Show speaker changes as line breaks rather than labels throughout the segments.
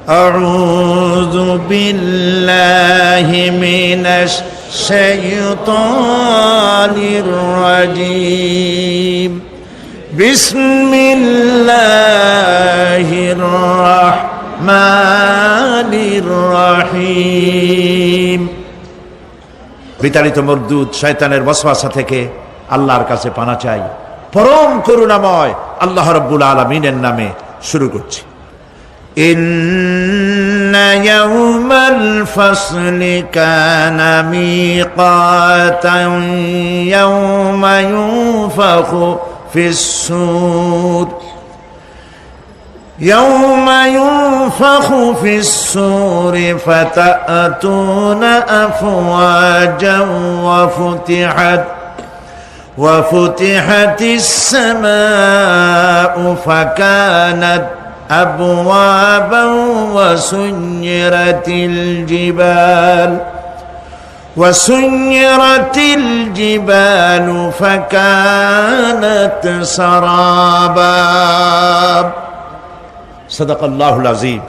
আউযু বিল্লাহি মিনাশ শাইতানির রাজীম। বিসমিল্লাহির রাহমানির রহিম। বিতাড়িত মরদুদ শয়তানের ওয়াসওয়াসা থেকে আল্লাহর কাছে পানা চাই। পরম করুণাময় আল্লাহ রাব্বুল আলামিনের নামে শুরু করছি। ইন্না ইয়াওমাল ফাসলি কানা মিকাতান ইয়াওমা ইউনফাখু ফিস-সূর يوم ينفخ في الصور فتأتون أفواجا وفتحت السماء فكانت أبوابا وسيرت الجبال فكانت سرابا। সাদাকাল্লাহুল আযীম।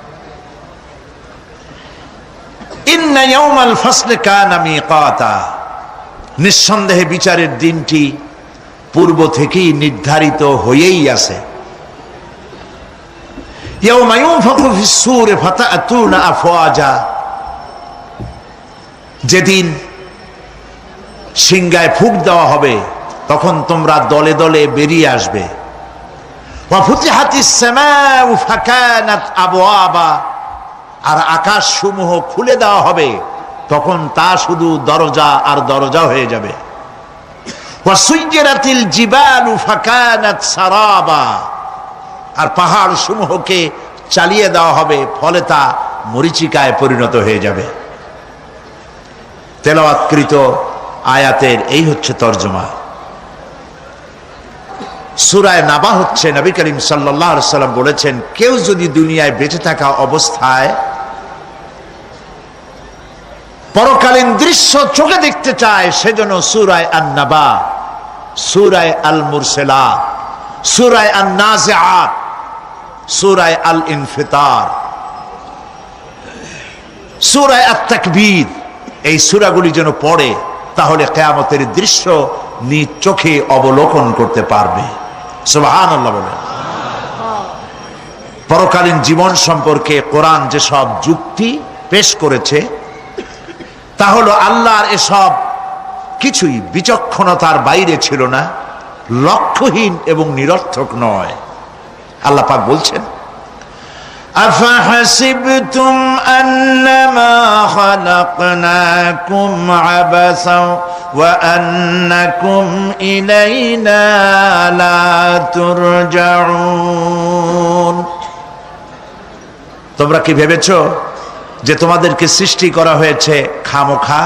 ইন্না ইয়াওমাল ফাসলি কানা মিকাতা, নিঃসন্দেহে বিচারের দিনটি পূর্ব থেকেই নির্ধারিত হয়েই আছে। ইয়াওমা ইউনফাখু ফিস-সূর ফাতা'তুনা আফওয়াজা, যেদিন সিংহায় ফুঁক দেওয়া হবে তখন তোমরা দলে দলে বেরিয়ে আসবে। আর আকাশ সমূহ খুলে দেওয়া হবে, তখন তা শুধু দরজা আর দরজা হয়ে যাবে। আর পাহাড় সমূহকে চালিয়ে দেওয়া হবে, ফলে তা মরীচিকায় পরিণত হয়ে যাবে। তেলাওয়াতকৃত আয়াতের এই হচ্ছে তরজমা। সূরা নাবা হচ্ছে, নবী করিম সাল্লাল্লাহু আলাইহি সাল্লাম বলেছেন, কেউ যদি দুনিয়ায় বেঁচে থাকা অবস্থায় পরকালীন দৃশ্য চোখে দেখতে চায়, সেজন্য সূরা আন-নাবা, সূরা আল-মুরসালাত, সূরা আন-নাজিআত, সূরা আল-ইনফিতার, সূরা আত-তাকবীর, এই সূরাগুলি যেন পড়ে, তাহলে কিয়ামতের দৃশ্য নিজ চোখে অবলোকন করতে পারবে। সুবহানাল্লাহ বলেন। পরকালীন জীবন সম্পর্কে কোরআন যেসব যুক্তি পেশ করেছে, তা হলো আল্লাহর এসব কিছুই বিচক্ষণতার বাইরে ছিল না, লক্ষ্যহীন এবং নিরর্থক নয়। আল্লাহ পাক বলছেন, أفحسبتم أنما خلقناكم عبثا وأنكم إلينا لا ترجعون। তোমরা কি ভেবেছো যে তোমাদেরকে সৃষ্টি করা হয়েছে খামোখা,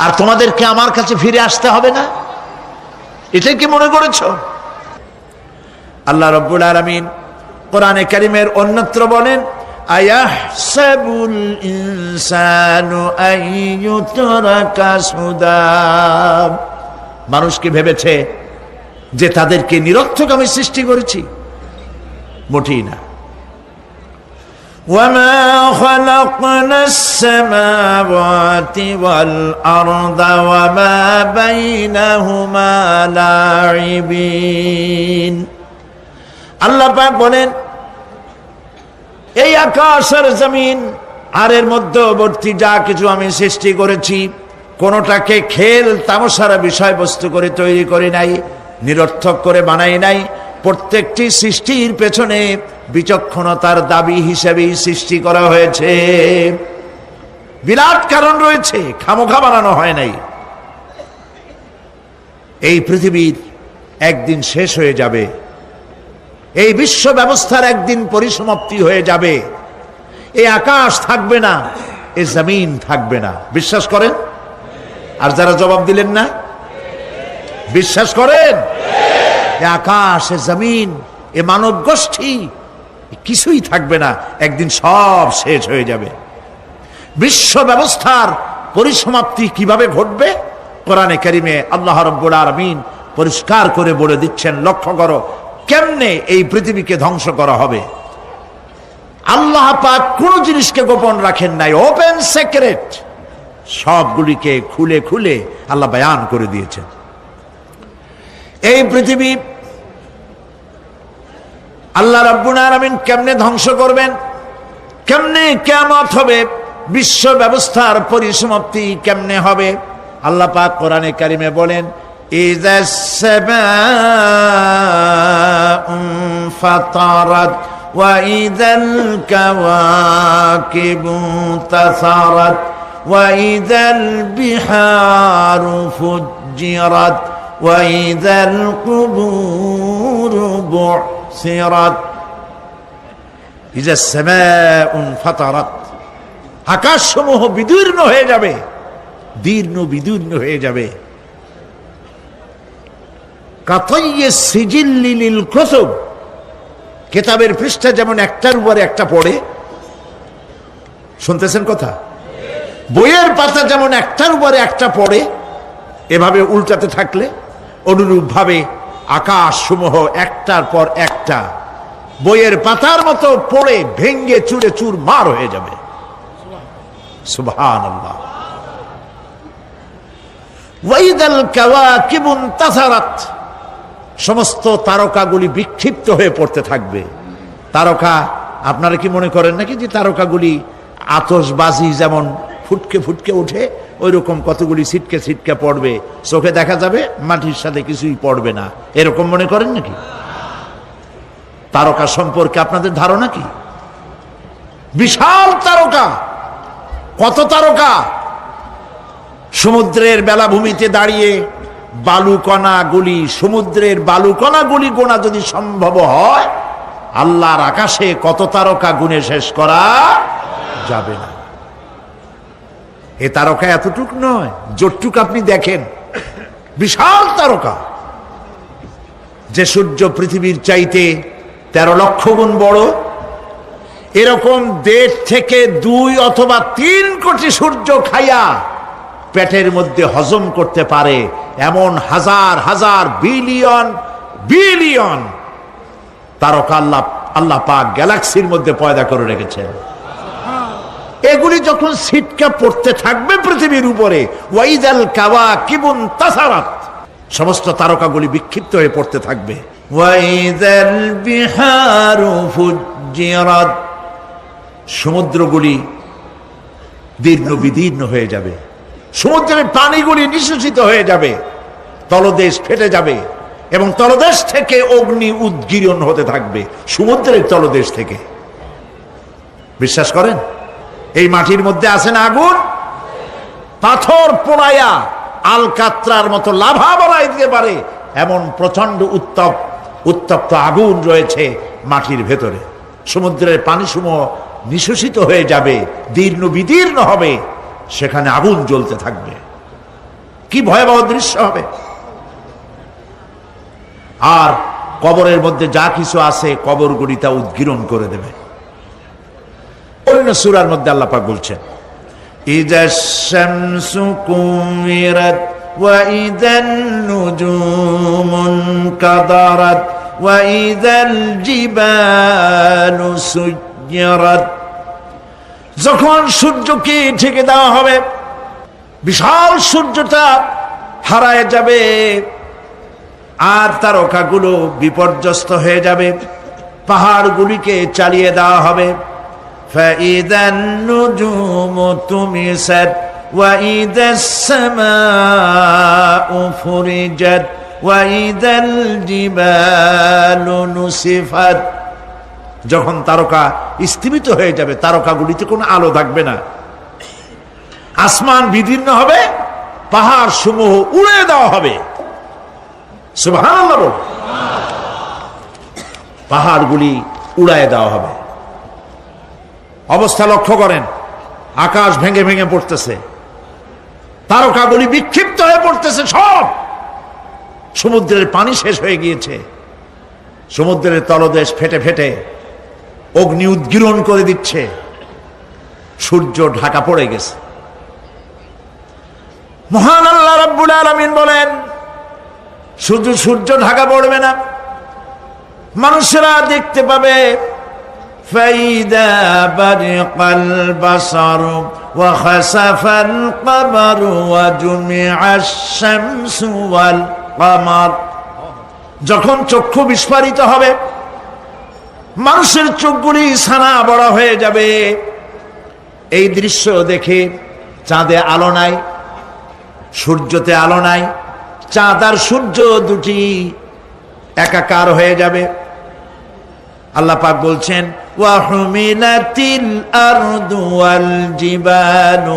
আর তোমাদেরকে আমার কাছে ফিরে আসতে হবে না? এটাই কি মনে করেছো? আল্লাহ রাব্বুল আলামিন কোরআনে কারীমের অন্যত্র বলেন, আয়াহসাবুল ইনসানু আইয়ুতরাকা সুদা। মানুষ কি ভেবেছে যে তাদেরকে নিরর্থক আমি সৃষ্টি করেছি? মোটেই না। ওয়ামা খালাকনাস সামাওয়াতি ওয়াল আরদা ওয়ামা বাইনাহুমা লাইবিন। আল্লাহ পাক বলেন, এই আকাশ আর জমিন আর এর মধ্যবর্তী যা কিছু আমি সৃষ্টি করেছি, কোনোটাকে খেল তামাশার বিষয়বস্তু করে তৈরি করি নাই, নিরর্থক করে বানাই নাই। প্রত্যেকটি সৃষ্টির পেছনে বিচক্ষণতার দাবি হিসেবেই সৃষ্টি করা হয়েছে। বিরাট কারণ রয়েছে, খামোখা বানানো হয় নাই। এই পৃথিবীর একদিন শেষ হয়ে যাবে, এই বিশ্ব ব্যবস্থার একদিন পরিসমাপ্তি হয়ে যাবে। এই আকাশ থাকবে না, এই জমিন থাকবে না। বিশ্বাস করেন? আর যারা জবাব দিলেন না, বিশ্বাস করেন? এই আকাশ, এ জমিন, এ মানব গোষ্ঠী কিছুই থাকবে না, একদিন সব শেষ হয়ে যাবে। বিশ্ব ব্যবস্থার পরিসমাপ্তি কিভাবে ঘটবে? কোরআনে কারিমে আল্লাহ রাব্বুল আলামিন পরিষ্কার করে বলে দিচ্ছেন। লক্ষ্য করো কেমনে এই পৃথিবীকে ধ্বংস করা হবে। আল্লাহ আল্লাহ পাক কোন জিনিসকে গোপন রাখেন নাই, ওপেন সিক্রেট, সবগুলিকে খুলে খুলে আল্লাহ বয়ান করে দিয়েছেন। এই পৃথিবী আল্লাহ রাব্বুল আলামিন কেমনে ধ্বংস করবেন, কেমনে কিয়ামত হবে, বিশ্ব ব্যবস্থার পরিসমাপ্তি কেমনে হবে, আল্লাহ পাক কোরআনে কারিমে বলেন ইযাস সামাউ ফাতারাত ওয়া ইযাল কাওয়াকিবু তাসারাত ওয়া ইযাল বিহারু ফুজ্জিরাত ওয়া ইযাল কুবুরু বু'সিরাত। ইযাস সামাউ ফাতারাত, আকাশসমূহ বিদীর্ণ হয়ে যাবে, দীর্ণ বিদীর্ণ হয়ে যাবে। কাতাইয়িস সিজিল্লি লিল কুতুব, কিতাবের পৃষ্ঠা যেমন একটার উপরে একটা পড়ে, শুনতেছেন কথা, বইয়ের পাতা যেমন একটার উপরে একটা পড়ে, এভাবে উল্টাতে থাকলে অনুরূপ ভাবে আকাশসমূহ একটার পর একটা বইয়ের পাতার মতো পড়ে ভেঙ্গে চুরে চুরমার হয়ে যাবে। সুবহানাল্লাহ। ওয়াইদাল কাওয়াকিবু ইনতাসারাত, সমস্ত তারকাগুলি বিক্ষিপ্ত হয়ে পড়তে থাকবে। তারকা, আপনারা কি মনে করেন নাকি যে তারকাগুলি আতশবাজি যেমন ফুটকে ফুটকে ওঠে, ওই রকম কতগুলি ছিটকে ছিটকে পড়বে, চোখে দেখা যাবে, মাটির সাথে কিছুই পড়বে না, এরকম মনে করেন নাকি? তারকা সম্পর্কে আপনাদের ধারণা কি? বিশাল তারকা, কত তারকা, সমুদ্রের বেলাভূমিতে দাঁড়িয়ে বালুকণাগুলি, সমুদ্রের বালুকণাগুলি গোনা যদি সম্ভব হয়, আল্লাহর আকাশে কত তারকা গুণে শেষ করা যাবে না। এ তারকা এতটুক নয়, যতটুক আপনি দেখেন বিশাল তারকা, যে সূর্য পৃথিবীর চাইতে 13 লক্ষ গুণ বড়, এরকম 1.5 থেকে 2 অথবা 3 কোটি সূর্য খাইয়া পেটের মধ্যে হজম করতে পারে এমন হাজার হাজার বিলিয়ন বিলিয়ন তারকা আল্লাহ পাক গ্যালাক্সির মধ্যে পয়দা করে রেখেছেন। এগুলি যখন ছিটকা পড়তে থাকবে পৃথিবীর উপরে, ওয়াইদাল কাওয়াকিবু ইনতাসারাত, সমস্ত তারকাগুলি বিক্ষিপ্ত হয়ে পড়তে থাকবে। ওয়াইদাল বিহারু ফুজ্জিরাত, সমুদ্রগুলি দীর্ণ বিদীর্ণ হয়ে যাবে, সমুদ্রের পানিগুলি নিঃশেষিত হয়ে যাবে, তলদেশ ফেটে যাবে এবং তলদেশ থেকে অগ্নি উদ্গীরণ হতে থাকবে, সমুদ্রের তলদেশ থেকে। বিশ্বাস করেন? এই মাটির মধ্যে আছে না আগুন, পাথর পোড়াইয়া আলকাত্রার মতো লাভা বানাই দিতে পারে এমন প্রচন্ড উত্তপ্ত আগুন রয়েছে মাটির ভেতরে। সমুদ্রের পানিসমূহ নিঃশেষিত হয়ে যাবে, দীর্ণ বিদীর্ণ হবে, সেখানে আগুন জ্বলতে থাকবে। কি ভয়াবহ দৃশ্য হবে! আর কবরের মধ্যে যা কিছু আছে কবরগুলি তা উদ্গীরণ করে দেবে। অন্য সূরার মধ্যে আল্লাহ পাক বলছেন ইযাশ শামসু কুমিরাত ওয়া ইযান নুজুমুন কাদারাত ওয়া ইযাল জিবালু সুজ্জিরাত, যখন সূর্যকে ঢেকে দেওয়া হবে, বিশাল সূর্যটা হারায় যাবে আর তারকাগুলো বিপর্যস্ত হয়ে যাবে, পাহাড়গুলিকে চালিয়ে দেওয়া হবে। ফাইদান নুজুমু তুমিসাত ওয়া ইদাস সামাউ ফুরিজাত ওয়া ইদাল জিবালু নুসিফাত, যখন তারকা স্থিমিত হয়ে যাবে, তারকাগুলিতে কোনো আলো থাকবে না, আসমান বিদীর্ণ হবে, পাহাড় সমূহ উড়িয়ে দেওয়া হবে। সুবহানাল্লাহ, পাহাড়গুলি উড়ায় দেওয়া হবে। অবস্থা লক্ষ্য করেন, আকাশ ভেঙে ভেঙে পড়তেছে, তারকাগুলি বিক্ষিপ্ত হয়ে পড়তেছে, সব সমুদ্রের পানি শেষ হয়ে গিয়েছে, সমুদ্রের তলদেশ ফেটে ফেটে অগ্নি উদ্গীরণ করে দিচ্ছে, সূর্য ঢাকা পড়ে গেছে। মহান আল্লাহ রাব্বুল আলামিন বলেন, শুধু সূর্য ঢাকা পড়বে না, মানুষেরা দেখতে পাবে فإذا برق البصر وخسف القمر وجمع الشمس والقمر যখন চক্ষু বিস্ফারিত হবে, মানুষের চোখগুলি ছানা বড় হয়ে যাবে। এই দৃশ্য দেখে চাঁদে আলো নাই, সূর্যতে আলো নাই, চাঁদ আর সূর্য দুটি একাকার হয়ে যাবে। আল্লাহ পাক বলছেন ওয়াহুমিলাতিল আরদু ওয়াল জিবালু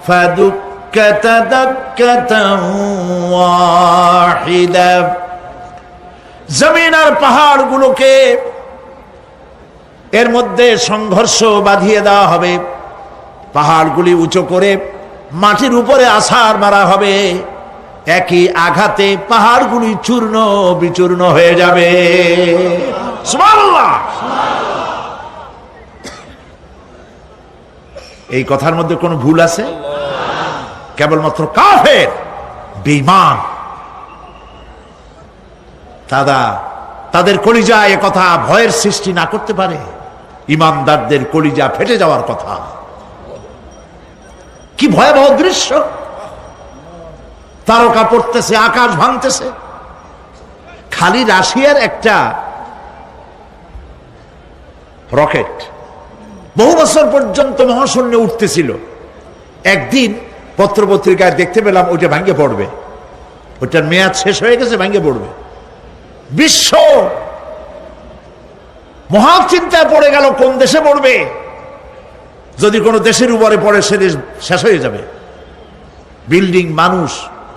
ফাদুক্কাতা দাক্কাতান ওয়াহিদা। জমিন আর পাহাড়গুলোকে এর মধ্যে সংঘর্ষ বাঁধিয়ে দেওয়া হবে, পাহাড়গুলি উঁচু করে মাটির উপরে আছাড় মারা হবে। একই আঘাতে পাহাড়গুলি চূর্ণ বিচূর্ণ হয়ে যাবে। সুবহানাল্লাহ। এই কথার মধ্যে কোনো ভুল আছে? কেবলমাত্র কাফের, বেঈমান তাদের কলিজায় এ কথা ভয়ের সৃষ্টি না করতে পারে। ইমানদারদের কলিজা ফেটে যাওয়ার কথা। কি ভয়াবহ দৃশ্য! তারকা পড়তেছে, আকাশ ভাঙতেছে। খালি রাশিয়ার একটা রকেট বহু বছর পর্যন্ত মহাশূন্যে উঠতেছিল। একদিন পত্রপত্রিকায় দেখতে পেলাম ওইটা ভেঙে পড়বে, ওইটার মেয়াদ শেষ হয়ে গেছে, ভেঙে পড়বে। বিশ্ব মহাচিন্তায় পড়ে গেল, কোন দেশে পড়বে? যদি কোনো দেশের উপরে পড়ে সে দেশ শেষ হয়ে যাবে। বিল্ডিং, মানুষ,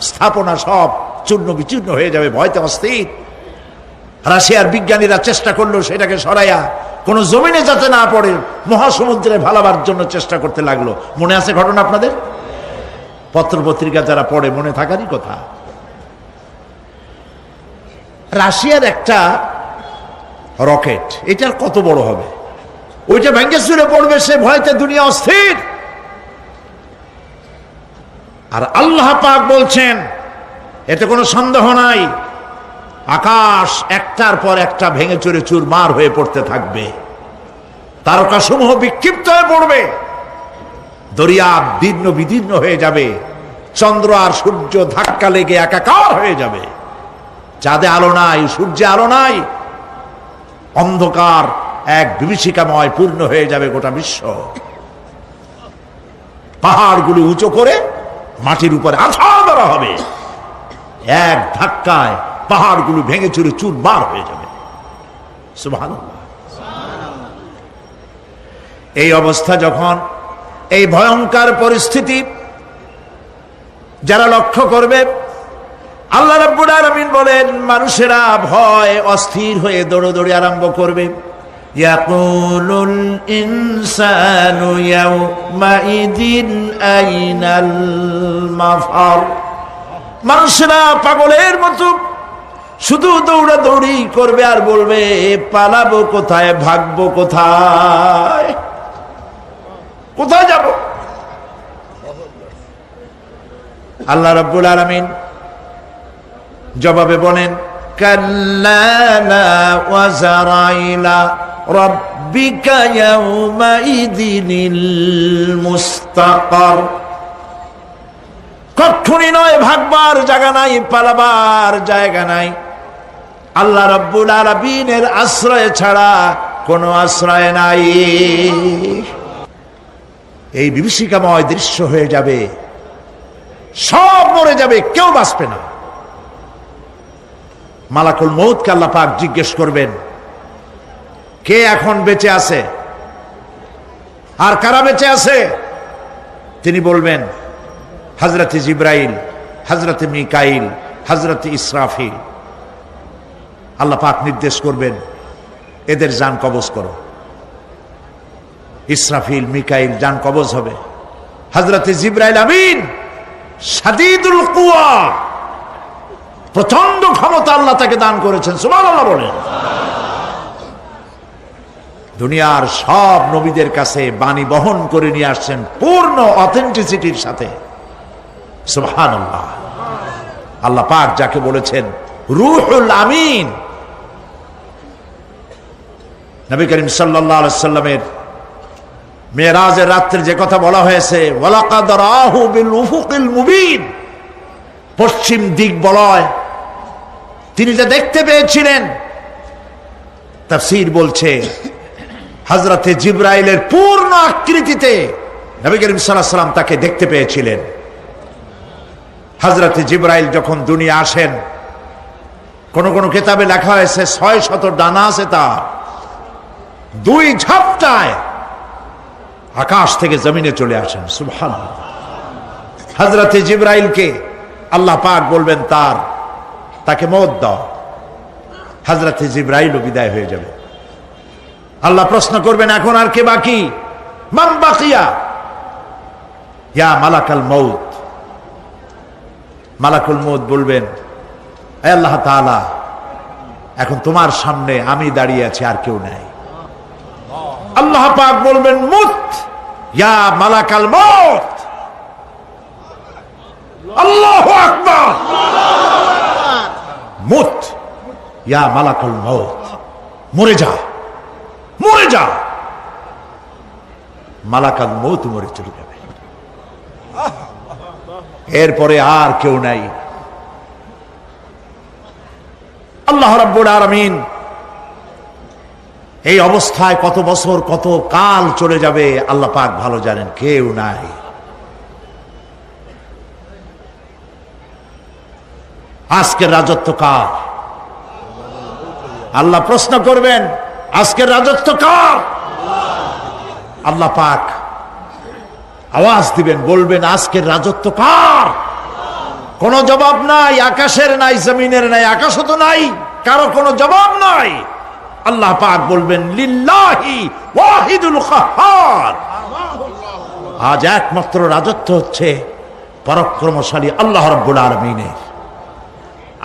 স্থাপনা সব চূর্ণ বিচূর্ণ হয়ে যাবে। ভয়তে অস্থির। রাশিয়ার বিজ্ঞানীরা চেষ্টা করলো সেটাকে সরাইয়া কোনো জমিনে যাতে না পড়ে মহাসমুদ্রে ভালাবার জন্য চেষ্টা করতে লাগলো। মনে আছে ঘটনা আপনাদের? পত্রপত্রিকা যারা পড়ে মনে থাকারই কথা। রাশিয়ার একটা রকেট, এটার কত বড় হবে? ওইটা ভেঙে চুরে পড়বে, সে ভয়তে দুনিয়া অস্থির। আর আল্লাহ পাক বলছেন এতে কোনো সন্দেহ নাই, আকাশ একটার পর একটা ভেঙে চুরে চুরমার হয়ে পড়তে থাকবে, তারকাসমূহ বিক্ষিপ্ত হয়ে পড়বে, দরিয়া দীর্ণ বিদীর্ণ হয়ে যাবে, চন্দ্র আর সূর্য ধাক্কা লেগে একাকার হয়ে যাবে। চাঁদে আলো নাই, সূর্যে আলো নাই, অন্ধকার এক বিভীষিকাময় পূর্ণ হয়ে যাবে গোটা বিশ্ব। পাহাড়গুলো উঁচু করে মাটির উপরে আছাড় মারা হবে, এক ধাক্কায় পাহাড়গুলো ভেঙে চুরে চুরমার হয়ে যাবে। সুবহানাল্লাহ। এই অবস্থা যখন, এই ভয়ঙ্কর পরিস্থিতি যারা লক্ষ্য করবে, আল্লাহ রাব্বুল আলামিন বলেন মানুষেরা ভয় অস্থির হয়ে দৌড়াদৌড়ি আরম্ভ করবে। ইয়াকুলুল ইনসানু ইয়াউমাইদিন আইনাল মাফার। মানুষেরা পাগলের মতো শুধু দৌড়াদৌড়ি করবে আর বলবে পালাবো কোথায়, ভাগবো কোথায়, কোথায় যাব? আল্লাহ রাব্বুল আলামিন জবাবে বলেন কাল্লা লা ওয়াজারাইলা রাব্বিকা ইয়াউমাইদিনিল মুস্তাকার। কখনই নয়, ভাগবার জায়গা নাই, পালাবার জায়গা নাই। আল্লাহ রাব্বুল আলামিনের আশ্রয় ছাড়া কোনো আশ্রয় নাই। এই বিভীষিকাময় দৃশ্য হয়ে যাবে, সব মরে যাবে, কেউ বাঁচবে না। মালাকুল মউতকে আল্লাহ পাক জিজ্ঞেস করবেন কে এখন বেঁচে আছে আর কারা বেঁচে আছে? তিনি বলবেন হযরত জিবরাইল, হযরত মিকাইল, হযরত ইসরাফিল। আল্লাহ পাক নির্দেশ করবেন এদের জান কবজ করো। ইসরাফিল, মিকাইল জান কবজ হবে। হযরত জিবরাইল আমিন শাদীদুল কুওয়া, প্রচন্ড ক্ষমতা আল্লাহ তাকে দান করেছেন। সুবহানাল্লাহ বলেন। দুনিয়ার সব নবীদের কাছে বাণী বহন করে নিয়ে আসছেন পূর্ণ অথেন্টিসিটির সাথে। সুবহানাল্লাহ। আল্লাহ পাক যাকে বলেছেন রূহুল আমিন, নবী করিম সাল্লাল্লাহু আলাইহি সাল্লামের মেরাজের রাত্রে যে কথা বলা হয়েছে, ওয়ালাকাদ রাহু বিল উফুকিল মুবিন, পশ্চিম দিক বলয় তিনি যা দেখতে পেয়েছিলেন, তাফসীর বলছে হযরতে জিবরাইলের পূর্ণ আকৃতিতে নবী করিম সাল্লাল্লাহু আলাইহি সাল্লাম তাকে দেখতে পেয়েছিলেন। হযরতে জিবরাইল যখন দুনিয়া আসেন, কোন কোন কিতাবে লেখা হয়েছে 600 ডানা আছে তার, 2 ঝাপটায় আকাশ থেকে জমিনে চলে আসেন। সুবহানাল্লাহ। হযরতে জিবরাইলকে আল্লাহ পাক বলবেন তাকে মওত দাও, হযরতে জিবরাইলও বিদায় হয়ে যাবে। আল্লাহ প্রশ্ন করবেন, এখন আর কে বাকি? মান বাকিয়া ইয়া মালাকাল মউত। মালাকুল মউত বলবেন, হে আল্লাহ তাআলা, এখন তোমার সামনে আমি দাঁড়িয়ে আছি, আর কেউ নাই। আল্লাহ পাক বলবেন, মুত ইয়া মালাকাল মউত। আল্লাহু আকবার। মুত ইয়া মালাকুল মউত, মরে যা, মরে যা। মালাকাল মউত মরে চলে যাবে, এরপরে আর কেউ নাই। আল্লাহ রাব্বুল আলামিন এই অবস্থায় কত বছর কত কাল চলে যাবে আল্লাহ পাক ভালো জানেন, কেউ নাই। আজকের রাজত্ব কার? আল্লাহ প্রশ্ন করবেন, আজকের রাজত্ব কার? আল্লাহ পাক আওয়াজ দিবেন, বলবেন, আজকের রাজত্ব কার? কোন জবাব নাই, আকাশের নাই, জমিনের নাই, আকাশও তো নাই, কারো কোনো জবাব নাই। আল্লাহ পাক বলবেন, লিল্লাহি ওয়াহিদুল কাহ্হার। আজ একমাত্র রাজত্ব হচ্ছে পরাক্রমশালী আল্লাহ রাব্বুল আলামিনের।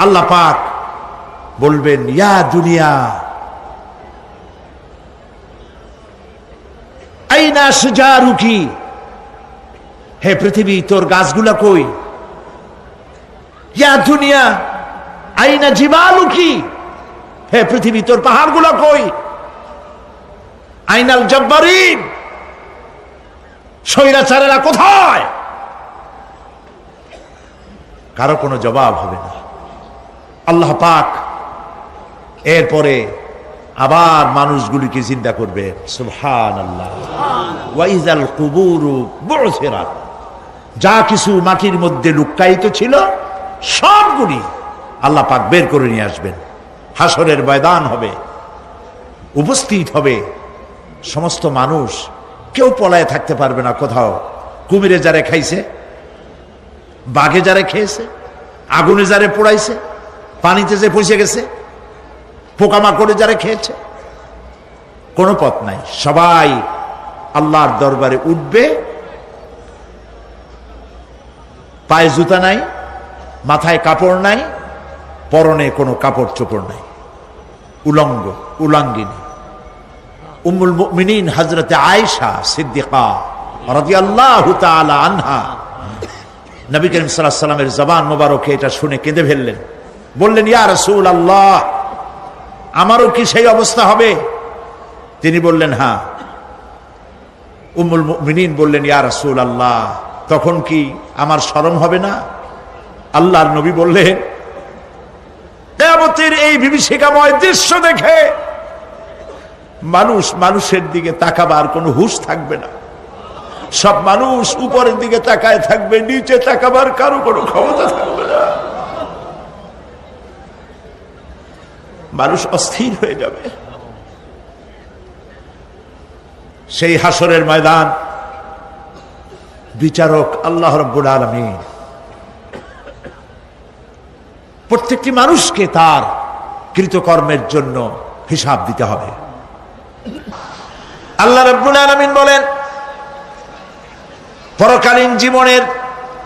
আল্লাহ পাক বলবেন, ইয়া দুনিয়া আইনা সুজারুকি, হে পৃথিবী তোর গাছগুলা কই? ইয়া দুনিয়া আইনা জিবালুকি, হে পৃথিবী তোর পাহাড়গুলা কই? আইনাল জব্বারিন, স্বৈরাচারেরা কোথায়? কারো কোনো জবাব হবে না। আল্লাহ পাক এরপরে আবার মানুষগুলিকে জিন্দা করবে। সুবহানাল্লাহ। ওয়া ইযাল কুবুরু বু'সিরাত, যা কিছু মাটির মধ্যে লুক্কায়িত ছিল সবগুলি আল্লাহ পাক বের করে নিয়ে আসবেন। হাসরের ময়দান হবে, উপস্থিত হবে সমস্ত মানুষ, কেউ পলায়ে থাকতে পারবে না কোথাও। কুমিরে যারে খাইছে, বাঘে যারে খেয়েছে, আগুনে যারে পোড়াইছে, পানিতে যে পচে গেছে, পোকামাকড়ে যারা খেয়েছে, কোনো পথ নাই। সবাই আল্লাহর দরবারে উঠবে, পায়ে জুতা নাই, মাথায় কাপড় নাই, পরনে কোনো কাপড় চোপড় নাই, উলঙ্গিনী। উম্মুল মুমিনিন হযরতে আয়েশা সিদ্দিকা রাদিয়াল্লাহু তাআলা আনহা নবী করিম সাল্লাল্লাহু আলাইহি ওয়াসাল্লামের জবান মোবারকে এটা শুনে কেঁদে ফেললেন। বললেন, ইয়া রাসূলুল্লাহ, আমারও কি সেই অবস্থা হবে? তিনি বললেন, হ্যাঁ। উম্মুল মুমিনিন বললেন, ইয়া রাসূলুল্লাহ, তখন কি আমার শরম হবে না? আল্লাহর নবী বললেন, কিয়ামতের এই বিভীষিকাময় দৃশ্য দেখে মানুষের দিকে তাকাবার কোনো হুঁশ থাকবে না। সব মানুষ উপরের দিকে তাকায় থাকবে, নিচে তাকাবার কারো কোনো ক্ষমতা থাকবে না। মানুষ অস্থির হয়ে যাবে। সেই হাসরের ময়দান, বিচারক আল্লাহ রাব্বুল আলামিন প্রত্যেকটি মানুষকে তার কৃতকর্মের জন্য হিসাব দিতে হবে। আল্লাহ রাব্বুল আলামিন বলেন, পরকালীন জীবনের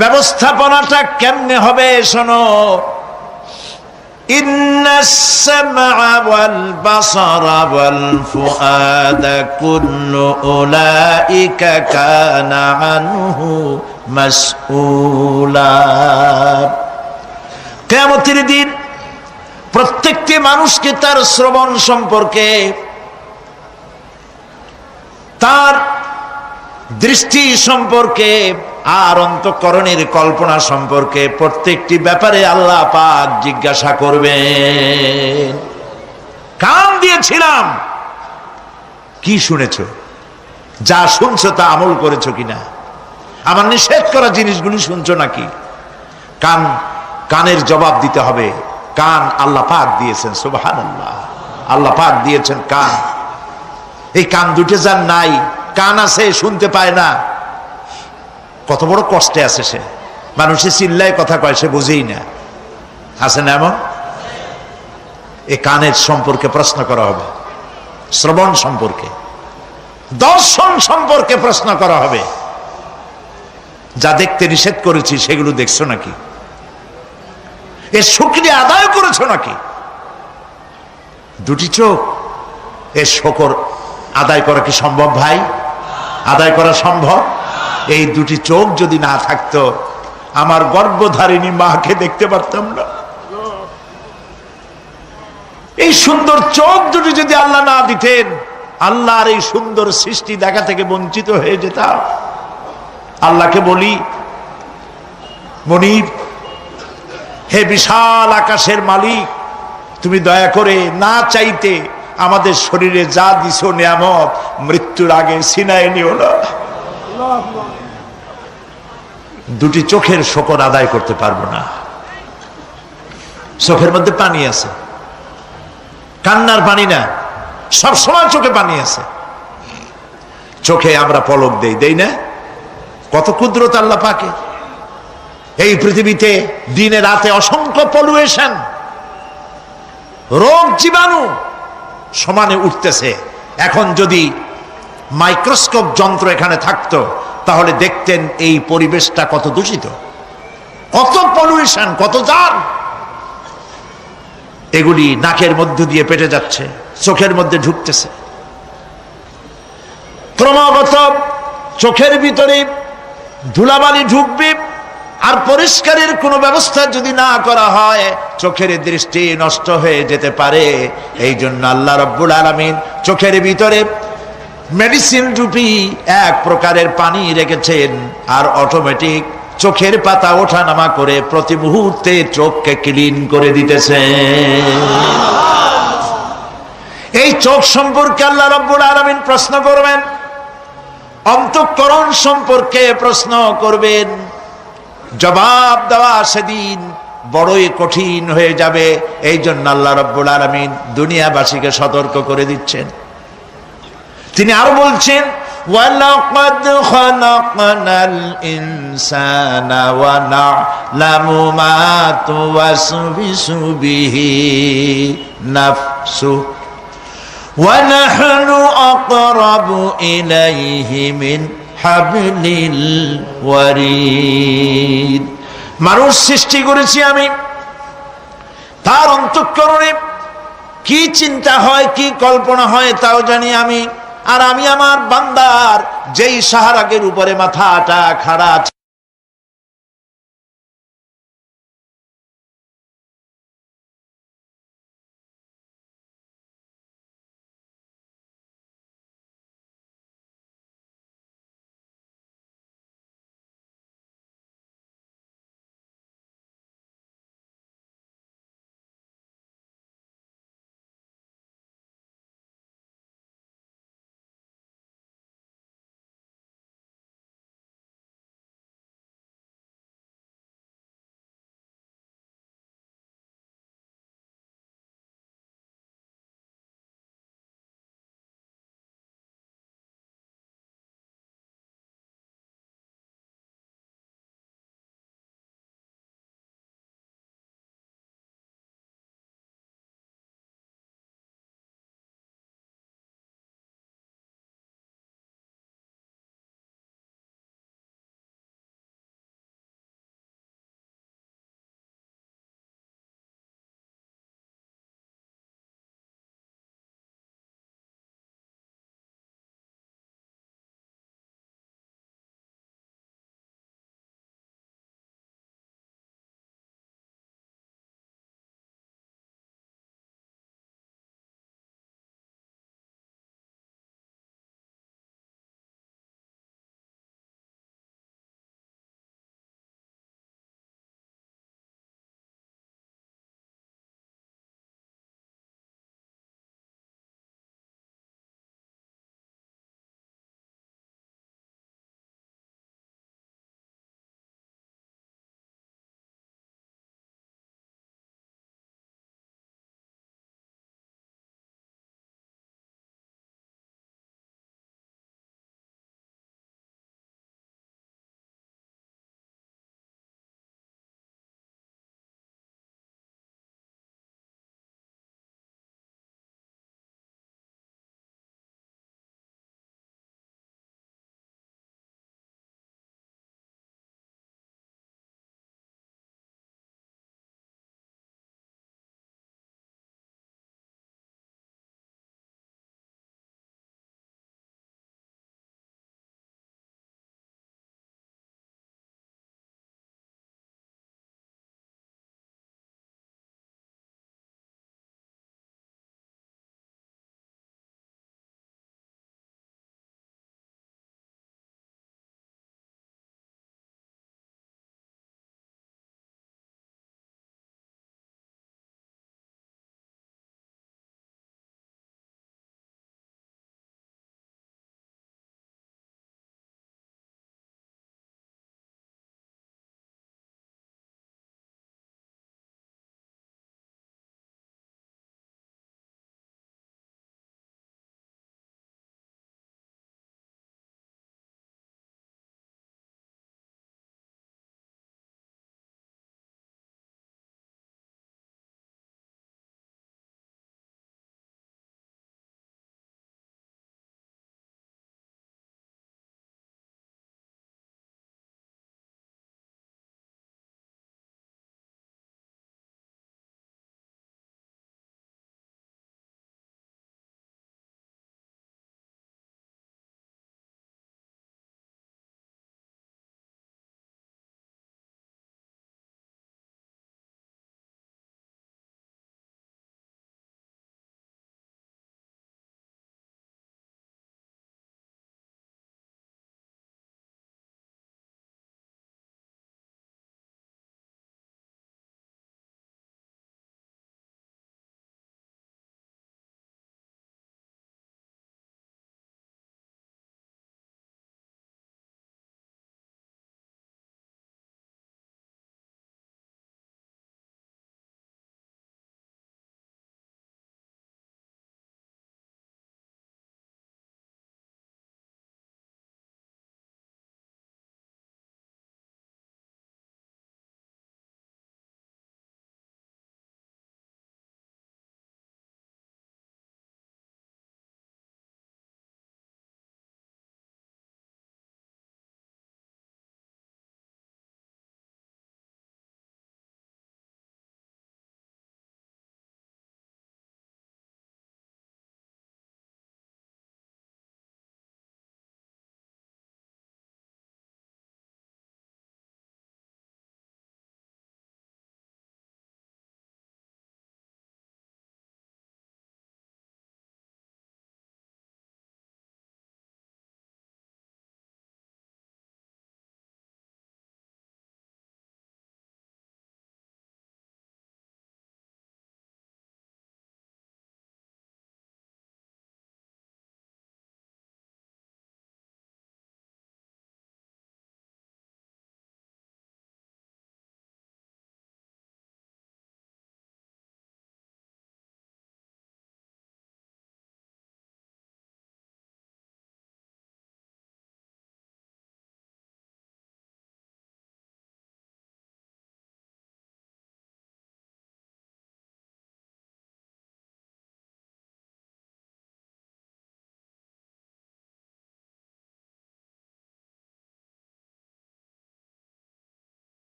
ব্যবস্থাপনাটা কেমনে হবে শোনো। ইন্নাস সামআ ওয়াল বাসারা ওয়াল ফুআদা কুল্লু উলাইকা কানা আনহু মাসউলা। কিয়ামতের দিন প্রত্যেকটি মানুষকে তার শ্রবণ সম্পর্কে, তার দৃষ্টি সম্পর্কে আর অন্তঃকরণের কল্পনা সম্পর্কে প্রত্যেকটি ব্যাপারে আল্লাহ পাক জিজ্ঞাসা করবেন। কান দিয়েছিলাম, কি শুনেছো? যা শুনছো তা আমল করেছো কিনা? আমার নিষেধ করা জিনিসগুলি শুনছো নাকি? কানের জবাব দিতে হবে। কান আল্লাহ পাক দিয়েছেন, সুবহানাল্লাহ। আল্লাহ পাক দিয়েছেন কান। এই কান দুটো যার নাই, কান আছে শুনতে পায় না, কত বড় কষ্টে আছে সে। মানুষে চিল্লায় কথা কয়, সে বুঝেই না। আছে না এমন? এই কানের সম্পর্কে প্রশ্ন করা হবে, শ্রবণ সম্পর্কে, দর্শন সম্পর্কে প্রশ্ন করা হবে। যা দেখতে নিষেধ করেছি সেগুলো দেখছো নাকি? এর শুকরিয়া আদায় করেছো নাকি? দুটি চোখ, এর শকর আদায় করা কি সম্ভব ভাই? আদায় করা সম্ভব? এই দুটি চোখ যদি না থাকতো, আমার গর্ভধারিণী মাকে দেখতে পারতাম না। এই সুন্দর চোখ দুটি যদি আল্লাহ না দিতেন, আল্লাহর এই সুন্দর সৃষ্টি দেখা থেকে বঞ্চিত হয়ে যেতাম। আল্লাহকে বলি, মনিব, হে বিশাল আকাশের মালিক, তুমি দয়া করে না চাইতে আমাদের শরীরে যা দিছো নিয়ামত, মৃত্যুর আগে ছিনায় নিও না। দুটি চোখের শকর আদায় করতে পারবো না। চোখের মধ্যে পানি আছে, কান্নার পানি না, সবসময় চোখে পানি আছে। চোখে আমরা পলক দেই না? কত কুদরত আল্লাহ পাকের। এই পৃথিবীতে দিনে রাতে অসংখ্য পলুয়েশন, রোগ জীবাণু সমানে উঠতেছে। এখন যদি মাইক্রোস্কোপ যন্ত্র এখানে থাকতো, তাহলে দেখতেন এই পরিবেশটা কত দূষিত, কত পলুয়েশন, কত জার। এগুলি নাকের মধ্য দিয়ে পেটে যাচ্ছে, চোখের মধ্যে ঢুকতেছে। ক্রমাগত চোখের ভিতরে ধুলাবালি ঢুকবে, আর পরিষ্কারের কোনো ব্যবস্থা যদি না করা হয়, চোখের দৃষ্টি নষ্ট হয়ে যেতে পারে। এই জন্য আল্লাহ রাব্বুল আলামিন চোখের ভিতরে মেডিসিন রূপী এক প্রকারের পানি রেখেছেন, আর অটোমেটিক চোখের পাতা ওঠানামা করে প্রতি মুহূর্তে চোখকে ক্লিন করে দিতেছে। এই চোখ সম্পর্কে আল্লাহ রাব্বুল আলামিন প্রশ্ন করবেন, অন্তঃকরণ সম্পর্কে প্রশ্ন করবেন। জবাব দেওয়া সেদিন বড়ই কঠিন হয়ে যাবে। এই জন্য আল্লাহ রাব্বুল আলামিন দুনিয়াবাসীকে সতর্ক করে দিচ্ছেন। তিনি আরো বলছেন, ওয়ালাকাদ খালাকনাল ইনসানা ওয়া না'লামু মা তুওয়াসবিসু বিহি নাফসু ওয়া নাহনু আকরাবু ইলাইহি মিন হাবলিল ওয়ারিদ। মানুষ সৃষ্টি করেছি আমি, তার অন্তঃকরণে কি চিন্তা হয়, কি কল্পনা হয় তাও জানি আমি। আর আমি আমার বান্দার যেই সাহারাগের উপরে মাথাটা খাড়া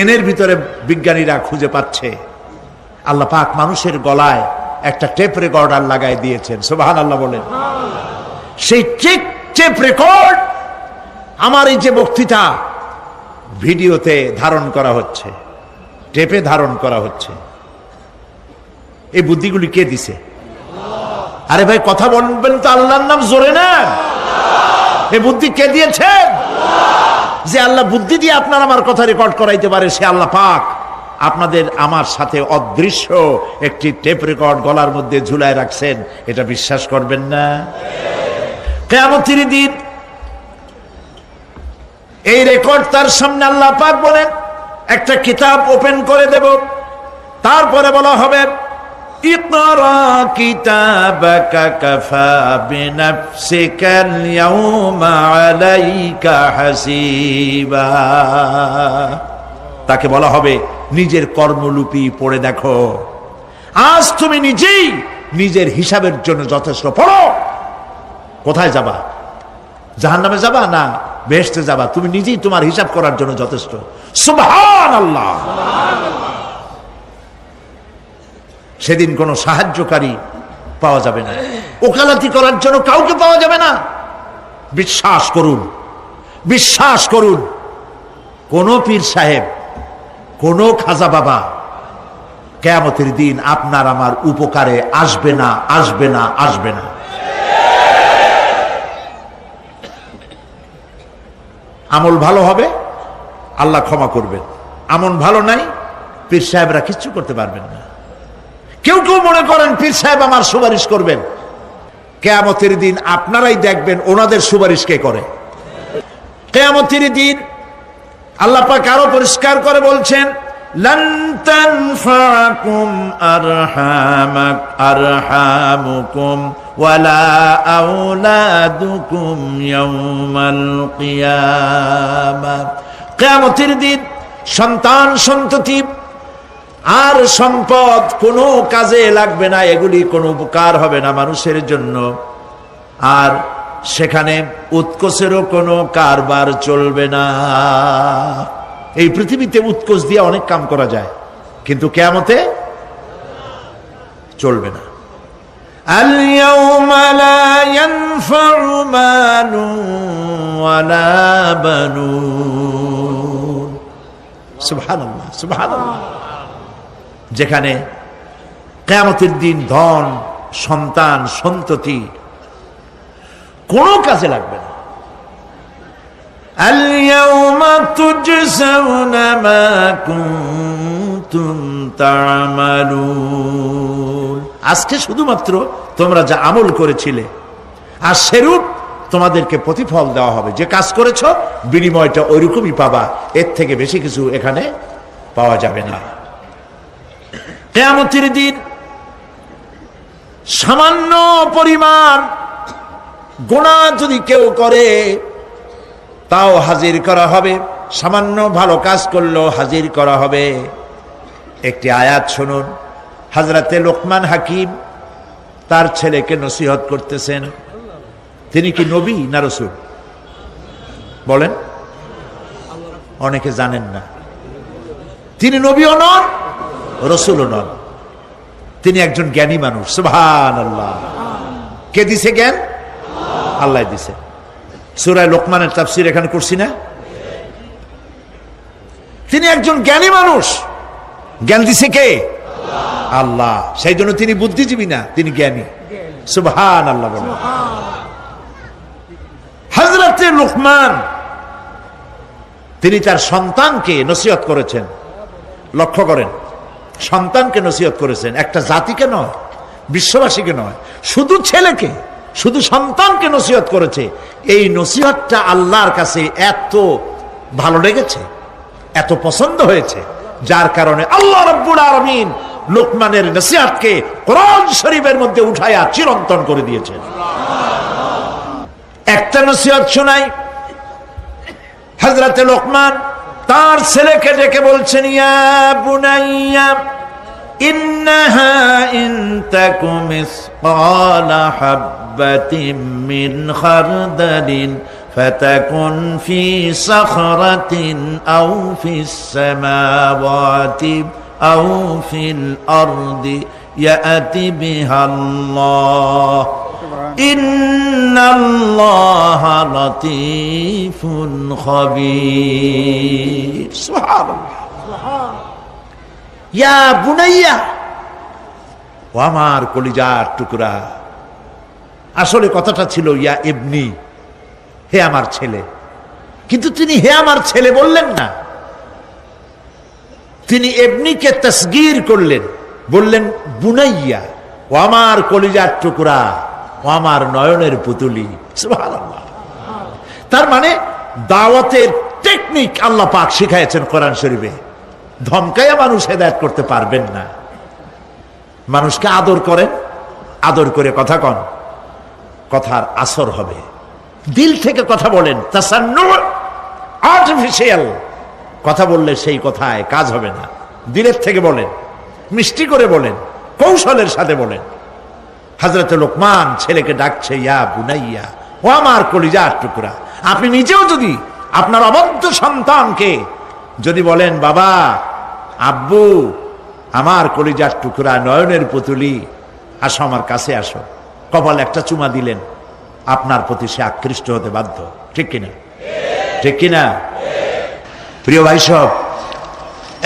এনের ভিতরে বিজ্ঞানীরা খুঁজে পাচ্ছে আল্লাহ পাক মানুষের গলায় একটা টেপ রেকর্ডার লাগাই দিয়েছেন। সুবহানাল্লাহ বলেন। সেই টেপ রেকর্ড আমার এই যে বক্তৃতা ভিডিওতে ধারণ করা হচ্ছে, টেপে ধারণ করা হচ্ছে। এই বুদ্ধিগুলি কে দিছে? আরে ভাই কথা বলবেন তো আল্লাহর নাম জোরে না। এই বুদ্ধি কে দিয়েছেন? যে আল্লাহ বুদ্ধি দিয়ে আপনার আমার কথা রেকর্ড করাইতে পারে সে আল্লাহ পাক আপনাদের আমার সাথে অদৃশ্য একটি টেপ রেকর্ড গলার মধ্যে ঝুলায় রাখছেন। এটা বিশ্বাস করবেন না? কিয়ামতের দিন এই রেকর্ড তার সামনে আল্লাহ পাক বলেন একটা কিতাব ওপেন করে দেব, তারপরে বলা হবে ইকরা কিতাবাকা কাফা বিনাফসিকাল ইয়াউমা আলাইকা হাসিবা। তাকে বলা হবে নিজের কর্মলিপি পড়ে দেখো, আজ তুমি নিজেই নিজের হিসাবের জন্য যথেষ্ট। পড়ো। কোথায় যাবা? জাহান্নামে যাবা না বেহেশতে যাবা? তুমি নিজেই তোমার হিসাব করার জন্য যথেষ্ট। সুবহানাল্লাহ। সেদিন কোনো সাহায্যকারী পাওয়া যাবে না, ওকালতি করার জন্য কাউকে পাওয়া যাবে না। বিশ্বাস করুন, বিশ্বাস করুন, কোন পীর সাহেব, কোন খাজা বাবা কিয়ামতের দিন আপনার আমার উপকারে আসবে না, আসবে না, আসবে না। আমল ভালো হবে আল্লাহ ক্ষমা করবেন, আমল ভালো নাই পীর সাহেবরা কিচ্ছু করতে পারবেন না। কেউ কেউ মনে করেন পীর সাহেব আমার সুপারিশ করবেন, কিয়ামতের দিন আপনারাই দেখবেন ওনাদের সুপারিশ কে করে। কিয়ামতের দিন আল্লাহ পাক আরো পরিষ্কার করে বলছেন লান তানফাকুম আরহামুকুম ওয়ালা আওলাদুকুম ইয়াউমাল কিয়ামাহ। কিয়ামতের দিন সন্তান সন্ততি আর সম্পদ কোনো কাজে লাগবে না, এগুলি কোনো উপকার হবে না মানুষের জন্য। আর সেখানে উৎকোষেরও কোনো কারবার চলবে না। এই পৃথিবীতে উৎকোষ দিয়ে অনেক কাম করা যায়, কিন্তু কিয়ামতে চলবে না। আল ইয়াউমা লা ইয়ানফাউ মালুন ওয়ালা বানুন। সুবহানাল্লাহ, সুবহানাল্লাহ। যেখানে কিয়ামতের দিন ধন সন্তান সন্ততি কোনো কাজে লাগবে না। আল ইয়াউমা তুজজাউনা মা কুনতুম তা'মালুন। আজকে শুধুমাত্র তোমরা যা আমল করেছিলে আর সেরূপ তোমাদেরকে প্রতিফল দেওয়া হবে। যে কাজ করেছো বিনিময়টা ওইরকমই পাবা, এর থেকে বেশি কিছু এখানে পাওয়া যাবে না। কিয়ামতের দিন সামান্য পরিমাণ গুনাহ যদি কেউ করে তাও হাজির করা হবে, সামান্য ভালো কাজ করলেও হাজির করা হবে। একটি আয়াত শুনুন, হযরতে লোকমান হাকিম তার ছেলেকে নসিহত করতেছেন। তিনি কি নবী না রাসূল? বলেন, অনেকে জানেন না। তিনি নবীও নন, রাসূলও নন, তিনি একজন জ্ঞানী মানুষ। সুবহানাল্লাহ। কে দিছে জ্ঞান? আল্লাহ দিছে। সূরা লোকমানের তাফসীর এখানে করছি না? তিনি একজন জ্ঞানী মানুষ, জ্ঞান দিছে কে? আল্লাহ। সেই জন্য তিনি বুদ্ধিজীবী না, তিনি জ্ঞানী। সুবহানাল্লাহ বলেন। হযরতে লোকমান তিনি তার সন্তানকে নসিহত করেছেন। লক্ষ্য করেন, সন্তানকে নসিহত করেছেন, একটা জাতিকে নয়, বিশ্ববাসীকে নয়, শুধু ছেলেকে, শুধু সন্তানকে নসিহত করেছে। এই নসিহতটা আল্লাহর কাছে এত ভালো লেগেছে, এত পছন্দ হয়েছে, যার কারণে আল্লাহ রাব্বুল আলামিন লোকমানের নসিহতকে কোরআন শরীফের মধ্যে উঠায়া চিরন্তন করে দিয়েছেন। একটা নসিহত শোনাই। হযরতে লোকমান তার ছেলেকে ডেকে বলছেন, ইয়া বুনাইয়া ইন্নাহা ইন তাকুম মিসকালা হাববাতিন মিন খারদালিন فتكن في صخرة أو في السماوات أو في الأرض يأتي بها الله إن الله لطيف خبير سبحان الله يا بني ও আমার কলিজার টুকরা। আসলে কথাটা ছিল ইয়া ইবনি, হে আমার ছেলে, কিন্তু তিনি হে আমার ছেলে বললেন না, তিনি ইবনিকে তাসগীর করলেন, বললেন বুনাইয়া, ও আমার কলিজার টুকরা, ও আমার নয়নের পুতুলি। সুবহানাল্লাহ। তার মানে দাওয়াতের টেকনিক আল্লাহ পাক শিখাইছেন কোরআন শরীফে। ধমকাইয়া মানুষ হেদায়েত করতে পারবেন না। মানুষকে আদর করেন, আদর করে কথা কন, কথার আসর হবে। দিল থেকে কথা বলেন, তাসান্নু আর্টিফিশিয়াল কথা বললে সেই কথায় কাজ হবে না। দিলের থেকে বলেন, মিষ্টি করে বলেন, কৌশলের সাথে বলেন। হযরত লোকমান ছেলেকে ডাকছে ইয়া বুনাইয়া, ও আমার কলিজার টুকরা। আপনি নিজেও যদি আপনার অবদ্ধ সন্তানকে যদি বলেন, বাবা, আব্বু, আমার কলিজার টুকরা, নয়নের পুতুলি, আসো আমার কাছে আসো, কপালে একটা চুমা দিলেন, আপনার প্রতি সে আকৃষ্ট হতে বাধ্য। ঠিক কিনা? ঠিক কিনা? প্রিয় ভাই সব,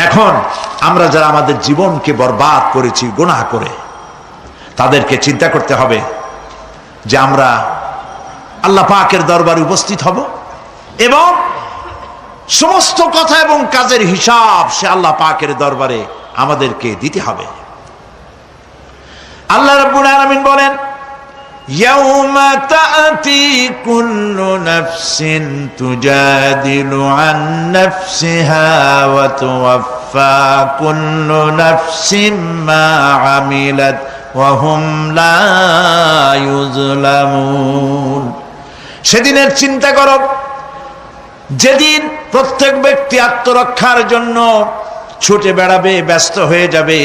এখন আমরা যারা আমাদের জীবনকে বরবাদ করেছি গুনাহ করে, তাদেরকে চিন্তা করতে হবে যে আমরা আল্লাহ পাকের দরবারে উপস্থিত হব এবং সমস্ত কথা এবং কাজের হিসাব সে আল্লাহ পাকের দরবারে আমাদেরকে দিতে হবে। আল্লাহ রাব্বুল আলামিন বলেন, ইয়াউমা তা'তি কুল্লু নাফসিন তুজাদিলু আন নাফসিহা ওয়া তুওয়াফফা কুল্লু নাফসিন মা আমিলাত ওয়া হুম লা ইউযলামুন। সেদিনের চিন্তা করো যেদিন প্রত্যেক ব্যক্তি আত্মরক্ষার জন্য ছুটে বেড়াবে, ব্যস্ত হয়ে যাবে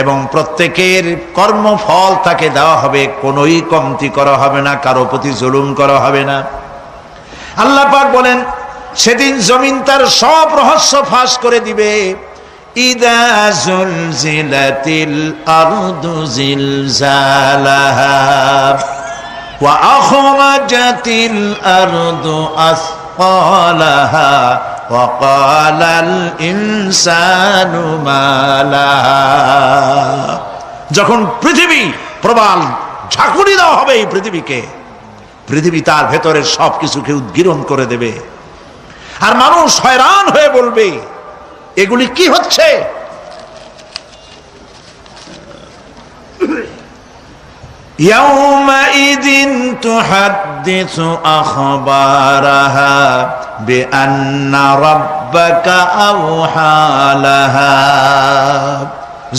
এবং প্রত্যেকের কর্মফল তাকে দেওয়া হবে, কোনোই কমতি করা হবে না, কারো প্রতি জুলুম করা হবে না। আল্লাহ পাক বলেন, সেদিন জমিন তার সব রহস্য ফাঁস করে দিবে। ইদা জুলজিলাতিল আরদু জিলজালাহা ওয়া আখরাজাতিল আরদু আসফালাহা وقال الإنسان ما لها। যখন পৃথিবী প্রবাল ঝাঁকুনি দেওয়া হবে এই পৃথিবীকে, পৃথিবী তার ভেতরের সবকিছুকে উদ্গীরণ করে দেবে, আর মানুষ হয়রান হয়ে বলবে, এগুলি কি হচ্ছে? يومئذ تحدث أخبارها بأن ربك أوحى لها।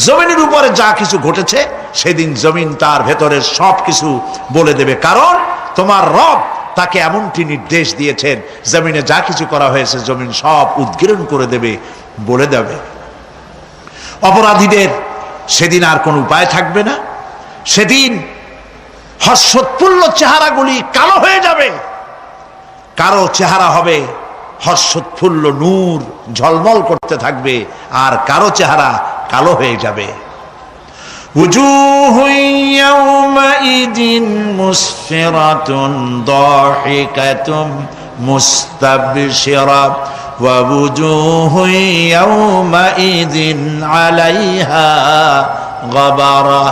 জমিনের উপরে যা কিছু ঘটেছে সেদিন জমিন তার ভেতরের সবকিছু বলে দেবে, কারণ তোমার রব তাকে এমনটি নির্দেশ দিয়েছেন, জমিনে যা কিছু করা হয়েছে জমিন সব উদ্গীরণ করে দেবে, বলে দেবে। অপরাধীদের সেদিন আর কোনো উপায় থাকবে না। সেদিন হর্ষোৎফুল্ল চেহারাগুলি কালো হয়ে যাবে, কারো চেহারা হবে হর্ষোৎফুল্ল নূর ঝলমল করতে থাকবে, আর কারো চেহারা কালো হয়ে যাবে। উজুহুন ইয়াওমাইদিন মুসফিরাতুন দাহিকাতুন মুস্তাবশিরা ওয়া উজুহুন ইয়াওমাইদিন আলাইহা গাবারা।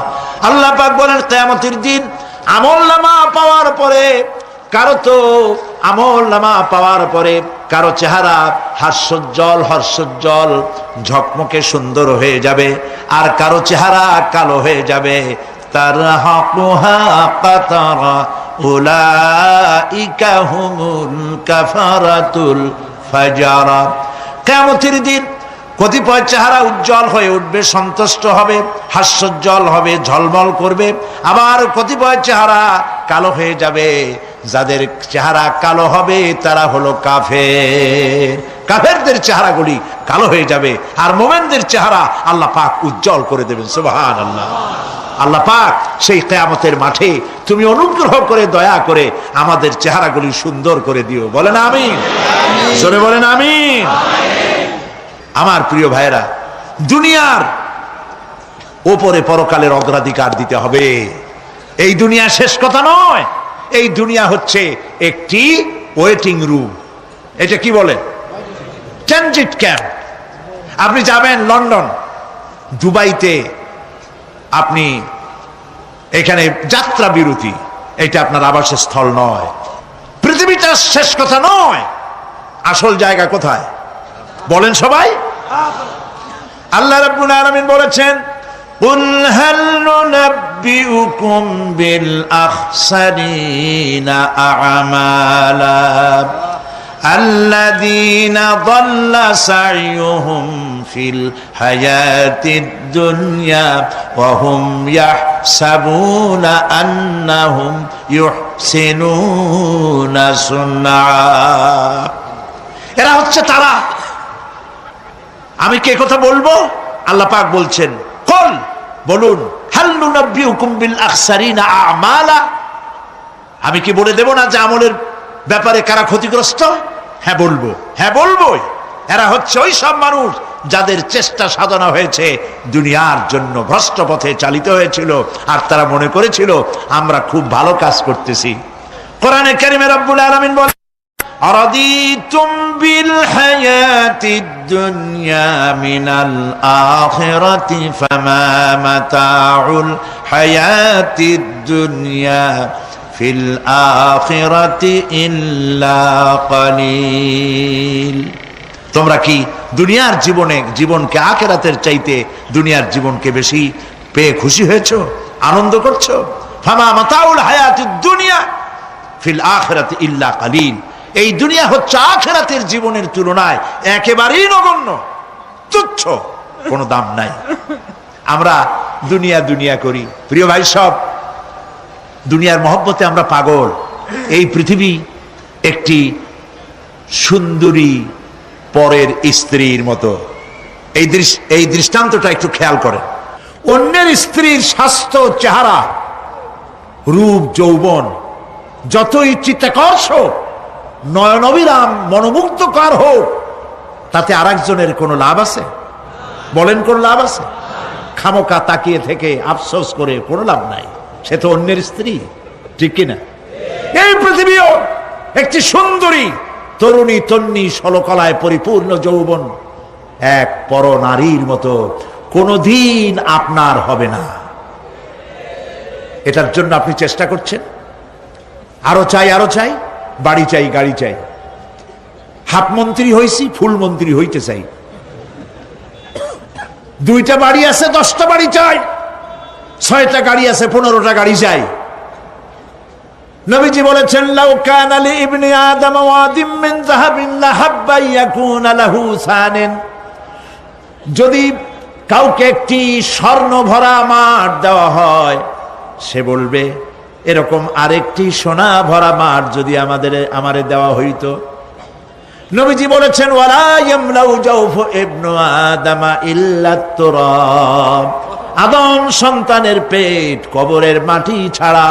আল্লাহ পাক বলেন, কিয়ামতের দিন আমলনামা পাওয়ার পরে কারো চেহারা হর্ষোজ্জ্বল ঝকমকে সুন্দর হয়ে যাবে, আর কারো চেহারা কালো হয়ে যাবে। তারহাকুহা কাতারা উলাইকা হুমুল কাফারাতুল ফাজারা। কিয়ামতের দিন কতিপয় চেহারা উজ্জ্বল হয়ে উঠবে, সন্তুষ্ট হবে, হাস্যোজ্জ্বল হবে, ঝলমল করবে, আবার কতিপয় চেহারা কালো হয়ে যাবে। যাদের চেহারা কালো হবে তারা হলো কাফের, কাফেরদের চেহারাগুলি কালো হয়ে যাবে, আর মোমেনদের চেহারা আল্লাহ পাক উজ্জ্বল করে দেবেন। সুবহানাল্লাহ। আল্লাহ পাক সেই কিয়ামতের মাঠে তুমি অনুগ্রহ করে দয়া করে আমাদের চেহারাগুলি সুন্দর করে দিও। বলেন আমিন, জোরে বলেন আমিন। আমার প্রিয় ভাইয়েরা, দুনিয়ার ওপরে পরকালের অগ্রাধিকার দিতে হবে। এই দুনিয়া শেষ কথা নয়, এই দুনিয়া হচ্ছে একটি ওয়েটিং রুম। এটা কি বলে? Transit camp. আপনি যাবেন লন্ডন, দুবাইতে, আপনি এখানে যাত্রা বিরতি, এটা আপনার আবাসের স্থল নয়। পৃথিবীটা শেষ কথা নয়, আসল জায়গা কোথায় বলেন সবাই? আল্লাহ রাব্বুল আলামিন বলেছেন, কুল হাল নুনাব্বিউকুম বিল আখসারিনা আ'মালা الذين ضل سعيهم في الحياة الدنيا وهم يحسبون أنهم يحسنون صنعا। এরা হচ্ছে তারা। আমি কে কথা বলবো? আল্লাহ পাক বলছেন, কুল, বলুন, হাল নুনাব্বিউকুম বিল আখসারিনা আ'মালা, আমি কি বলে দেব না যে আমলের ব্যাপারে কারা ক্ষতিগ্রস্ত? হ্যাঁ বলবো, হ্যাঁ বলবোই। এরা হচ্ছে ওই সব মানুষ যাদের চেষ্টা সাধনা হয়েছে দুনিয়ার জন্য, ভ্রষ্ট পথে চালিত হয়েছিল, আর তারা মনে করেছিল আমরা খুব ভালো কাজ করতেছি। কোরআনে কারিমে রব্বুল আলামিন বলেন, আরাদিতুম বিল হায়াতিদ দুনিয়া মিনাল আখিরাতি ফামা মাতাউল হায়াতিদ দুনিয়া ফিল আখিরাতি ইল্লা কালিল। তোমরা কি দুনিয়ার জীবনকে আখিরাতের চাইতে দুনিয়ার জীবনকে বেশি পেয়ে খুশি হয়েছো, আনন্দ করছো? ফামা মাতাউল হায়াতিদ দুনিয়া ফিল আখিরাতি ইল্লা কালিল। এই দুনিয়া হচ্ছে আখিরাতের জীবনের তুলনায় একেবারেই নগণ্য, তুচ্ছ, কোনো দাম নাই। আমরা দুনিয়া দুনিয়া করি। প্রিয় ভাই সব, দুনিয়ার মহব্বতে আমরা পাগল। এই পৃথিবী একটি সুন্দরী পরের স্ত্রীর মতো। এই দৃষ্টান্তটা একটু খেয়াল করেন। অন্যের স্ত্রীর স্বাস্থ্য, চেহারা, রূপ, যৌবন যতই চিত্তাকর্ষক, নয়নবিরাম, মনোমুগ্ধকর হোক, তাতে আরেকজনের কোনো লাভ আছে? বলেন, কোন লাভ আছে? খামোকা তাকিয়ে থেকে আফসোস করে কোনো লাভ নাই, সে তো অন্যের স্ত্রী, ঠিক কিনা? এই পৃথিবীও একটি সুন্দরী তরুণী, তন্নি, সলকলায় পরিপূর্ণ যৌবন এক পর নারীর মতো কোনদিন আপনার হবে না। এটার জন্য আপনি চেষ্টা করছেন, আরো চাই, আরো চাই, বাড়ি চাই, গাড়ি চাই, হাফ মন্ত্রী হয়েছি, ফুল মন্ত্রী হইতে চাই, 2টা বাড়ি আছে, 10টা বাড়ি চাই, 6টা গাড়ি আছে, 15টা গাড়ি চাই। নবীজি বলেছেন, লাউ কানা লি ইবনি আদম ওয়াদিম মিন যাহাবিন লাহাব্বা ইয়াকুনা লাহু সানান, যদি কাউকে একটি স্বর্ণ ভরা মাঠ দেওয়া হয়, সে বলবে এরকম আরেকটি সোনা ভরা মাঠ যদি আমারে দেওয়া হইতো। নবীজি বলেছেন, ওয়ালা ইয়ামলাউ জাওফু ইবনু আদম ইল্লা তুরাব, আদম সন্তানের পেট কবরের মাটি ছাড়া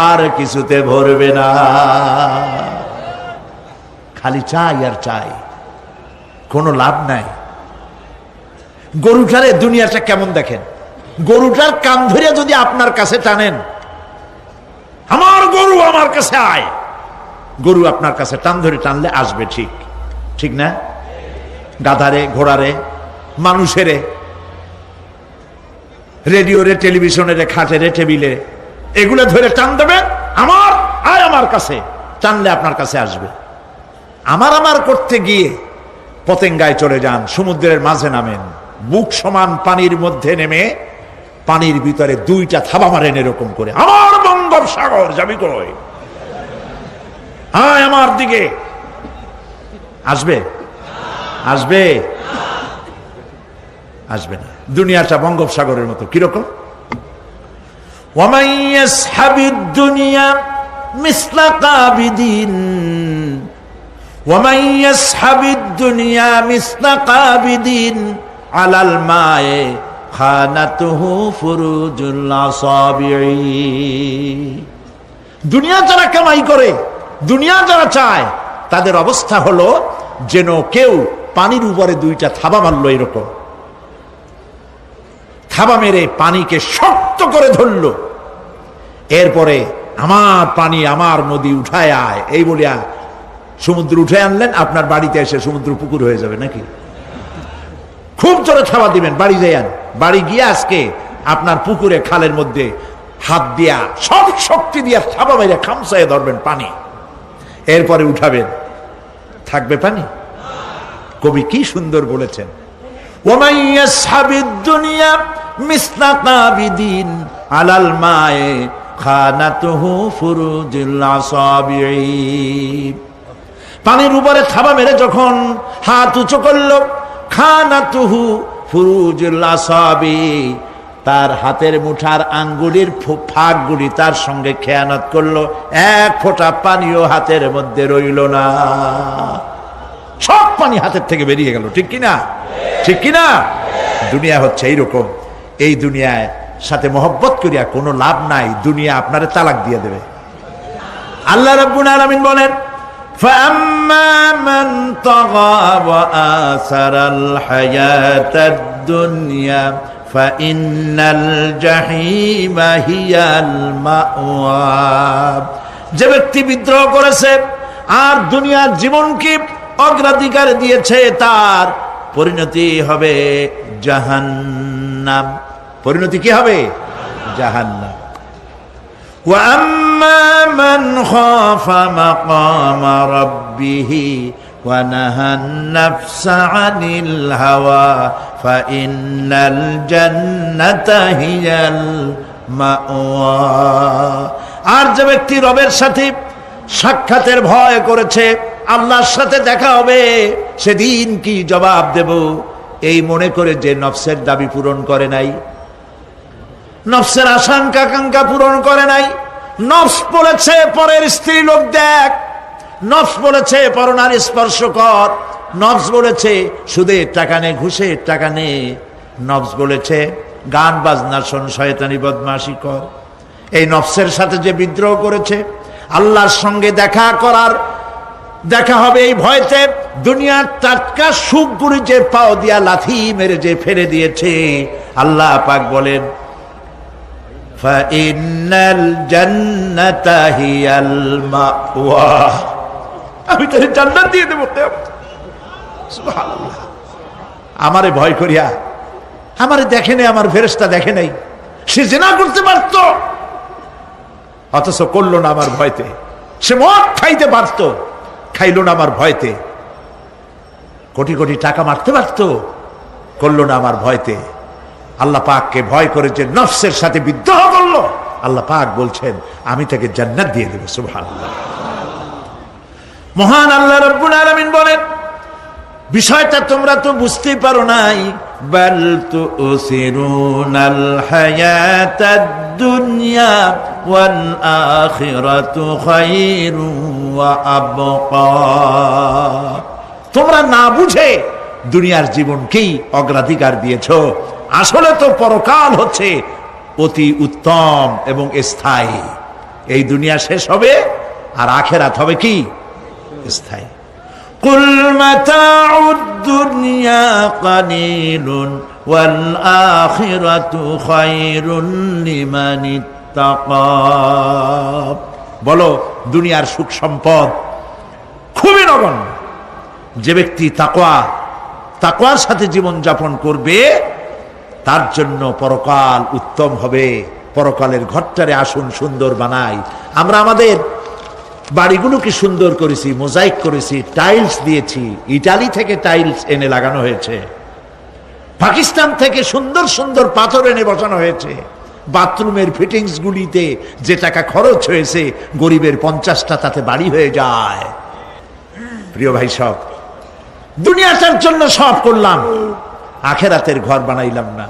আর কিছুতে ভরবে না। খালি চাই আর চাই, কোনো লাভ নাই। গরুটারে দুনিয়াটা কেমন দেখেন, গরুটার কান ধরে যদি আপনার কাছে টানেন, আমার গরু আমার কাছে আয়, গরু আপনার কাছে টান ধরে টানলে আসবে, ঠিক ঠিক না? গাধারে, ঘোড়ারে, মানুষেরে, রেডিওরে, টেলিভিশনের, খাটেরে, টেবিলে, এগুলো ধরে টান দেবেন, আমার আয় আমার কাছে, টানলে আপনার কাছে আসবে। আমার করতে গিয়ে পতেঙ্গায় চলে যান, সমুদ্রের মাঝে নামেন, বুক সমান পানির মধ্যে নেমে পানির ভিতরে 2টা থাবা মারেন এরকম করে, আমার বঙ্গোপসাগর যাবি কই, আয় আমার দিকে, আসবে? আসবে? আসবে না। দুনিয়াটা বঙ্গোপসাগরের মতো, কিরকম? ওয়ামান ইয়াসহাবিদ দুনিয়া মিসলা কাবিদিন ওয়ামান ইয়াসহাবিদ দুনিয়া মিসলা কাবিদিন আলাল মায়ে খানাতুহু ফুরুজুল আসাবিঈ। দুনিয়া যারা কামাই করে, দুনিয়া যারা চায়, তাদের অবস্থা হলো যেন কেউ পানির উপরে দুইটা থাবা মারলো, এরকম থাবা মেরে পানিকে শক্ত করে ধরলো, এরপরে আমার পানি আমার নদী উঠায় আয় এই বলিয়া সমুদ্র উঠে আনলেন, আপনার বাড়িতে এসে সমুদ্র পুকুর হয়ে যাবে নাকি? খুব জোরে থাবা দিবেন, বাড়ি যাইয়ান, বাড়ি গিয়ে আজকে আপনার পুকুরে খালের মধ্যে হাত দিয়া সব শক্তি দিয়া থাবা মেরে খামসায় ধরবেন পানি, এরপরে উঠাবেন, থাকবে পানি? কবি কি সুন্দর বলেছেন, ওয়ামান ইয়াসহাবিদ দুনিয়া মিসলা কাবিদিন আলাল মায়ে খানাতুহু ফুরুজুল আসাবিঈ। পানির উপরে থাবা মেরে যখন হাত উঁচু করলো, খানাতুহু ফুরুজুল আসাবিঈ, তার হাতের মুঠার আঙ্গুলির ফাঁকগুলি তার সঙ্গে খেয়ানত করলো, এক ফোঁটা পানিও হাতের মধ্যে রইল না, সব পানি হাতের থেকে বেরিয়ে গেল। ঠিক কিনা? ঠিক কিনা? দুনিয়া হচ্ছে এইরকম। এই দুনিয়ায় সাথে মহব্বত করিয়া কোনো লাভ নাই, দুনিয়া আপনারে তালাক দিয়ে দেবে। আল্লাহ রাব্বুল আলামিন বলেন, ফাআম্মা মান তাগা ওয়া আসারাল হায়াতাদ দুনিয়া ফাইন্নাল জাহিমা হিয়াল মাওয়া। যে ব্যক্তি বিদ্রোহ করেছে আর দুনিয়ার জীবনকে অগ্রাধিকার দিয়েছে, তার পরিণতি হবে জাহান্নাম। পরিণতি কি হবে? জাহান্নাম। ওয়া আম্মা মান খাফা মাকামা রাব্বিহি ওয়া নাহান নাফসা আনিল হাওয়া ফাইন্নাল জান্নাতা হিয়াল মাওয়া। আর যে ব্যক্তি রবের সাথে সাক্ষাতের ভয় করেছে, আল্লাহর সাথে দেখা হবে, সেদিন কি জবাব দেব এই মনে করে যে নফসের দাবি পূরণ করে নাই, নফসের আশঙ্কা আকাঙ্ক্ষা পূরণ করে নাই, নফস বলেছে পরের স্ত্রী লোক দেখ, নফস বলেছে পরনারী স্পর্শ কর, নফস বলেছে সুদের টাকা নে, ঘুষের টাকা নে, নফস বলেছে গান বাজনা শোন, শয়তানি বদমাশি কর। এই নফসের সাথে যে বিদ্রোহ করেছে, আল্লাহর সঙ্গে দেখা হবে এই ভয়তে, দুনিয়ার টাটকা সুখগুলি যে পাও দিয়া লাথি মেরে যে ফেলে দিয়েছে, আল্লাহ পাক বলেন ফাইন্নাল জান্নাতা হিয়াল মাওয়া, আমি তোরে জান্নাত দিয়ে দেব। সুবহানাল্লাহ। আমারে ভয় করিয়া, আমারে দেখে নাই, আমার ফেরেশতা দেখে নাই, সে জিনা করতে পারত, অথচ করলো না আমার ভয়তে। সে মদ খাইতে পারত, খাইল না আমার ভয়তে। কোটি কোটি টাকা মারতে পারত, করলো না আমার ভয়তে। আল্লাহ পাককে ভয় করে যে নফসের সাথে বিদ্রোহ করলো, আল্লাহ পাক বলছেন আমি তাকে জান্নাত দিয়ে দেব। সুবহানাল্লাহ। মহান আল্লাহ রাব্বুল আলামিন বলেন, বিষয়টা তোমরা তো বুঝতেই পারো নাই, বাল তুসিরুনাল হায়াতাদ দুনিয়া ওয়াল আখিরাতু খায়রু ওয়া আবকা। তোমরা না বুঝে দুনিয়ার জীবনকেই অগ্রাধিকার দিয়েছো, আসলে তো পরকাল হচ্ছে অতি উত্তম এবং স্থায়ী। এই দুনিয়া শেষ হবে আর আখিরাত হবে কি? স্থায়ী। কুল মাতাউদ দুনিয়া কালিলুন ওয়াল আখিরাতু খায়রুন লিমান ইত্তাকা। বলো দুনিয়ার সুখ সম্পদ খুবই নগণ্য। যে ব্যক্তি তাকওয়ার সাথে জীবন যাপন করবে, তার জন্য পরকাল উত্তম হবে। পরকালের ঘরটারে আসুন সুন্দর বানাই। আমরা আমাদের বাড়িগুলোকে সুন্দর করেছি, মোজাইক করেছি, টাইলস দিয়েছি, ইটালি থেকে টাইলস এনে লাগানো হয়েছে, পাকিস্তান থেকে সুন্দর সুন্দর পাথর এনে বসানো হয়েছে। বাথরুমের ফিটিংস গুলিতে যে টাকা খরচ হয়েছে, গরিবের 50টা তাতে বাড়ি হয়ে যায়। প্রিয় ভাই, সব দুনিয়াটার জন্য সব করলাম, আখেরাতের ঘর বানাইলাম না।